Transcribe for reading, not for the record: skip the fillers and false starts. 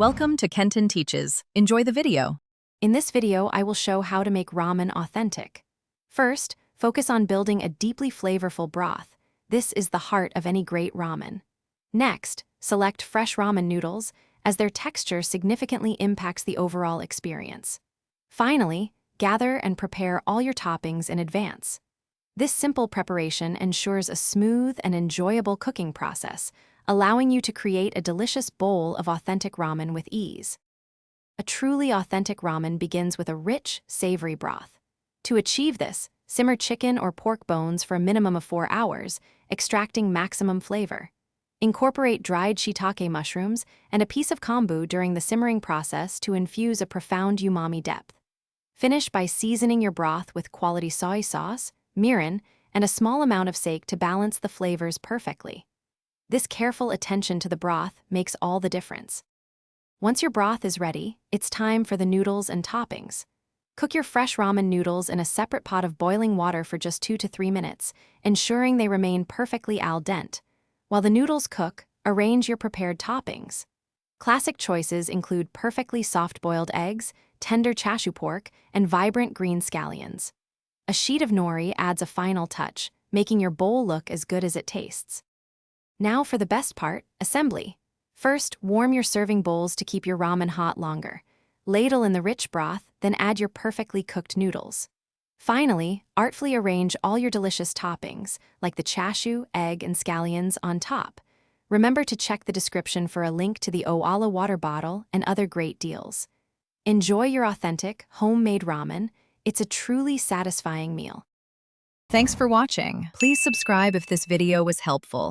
Welcome to Kenton Teaches. Enjoy the video. In this video, I will show how to make ramen authentic. First, focus on building a deeply flavorful broth. This is the heart of any great ramen. Next, select fresh ramen noodles, as their texture significantly impacts the overall experience. Finally, gather and prepare all your toppings in advance. This simple preparation ensures a smooth and enjoyable cooking process, allowing you to create a delicious bowl of authentic ramen with ease. A truly authentic ramen begins with a rich, savory broth. To achieve this, simmer chicken or pork bones for a minimum of 4 hours, extracting maximum flavor. Incorporate dried shiitake mushrooms and a piece of kombu during the simmering process to infuse a profound umami depth. Finish by seasoning your broth with quality soy sauce, mirin, and a small amount of sake to balance the flavors perfectly. This careful attention to the broth makes all the difference. Once your broth is ready, it's time for the noodles and toppings. Cook your fresh ramen noodles in a separate pot of boiling water for just 2 to 3 minutes, ensuring they remain perfectly al dente. While the noodles cook, arrange your prepared toppings. Classic choices include perfectly soft-boiled eggs, tender chashu pork, and vibrant green scallions. A sheet of nori adds a final touch, making your bowl look as good as it tastes. Now for the best part, assembly. First, warm your serving bowls to keep your ramen hot longer. Ladle in the rich broth, then add your perfectly cooked noodles. Finally, artfully arrange all your delicious toppings, like the chashu, egg, and scallions, on top. Remember to check the description for a link to the Owala water bottle and other great deals. Enjoy your authentic, homemade ramen. It's a truly satisfying meal. Thanks for watching. Please subscribe if this video was helpful.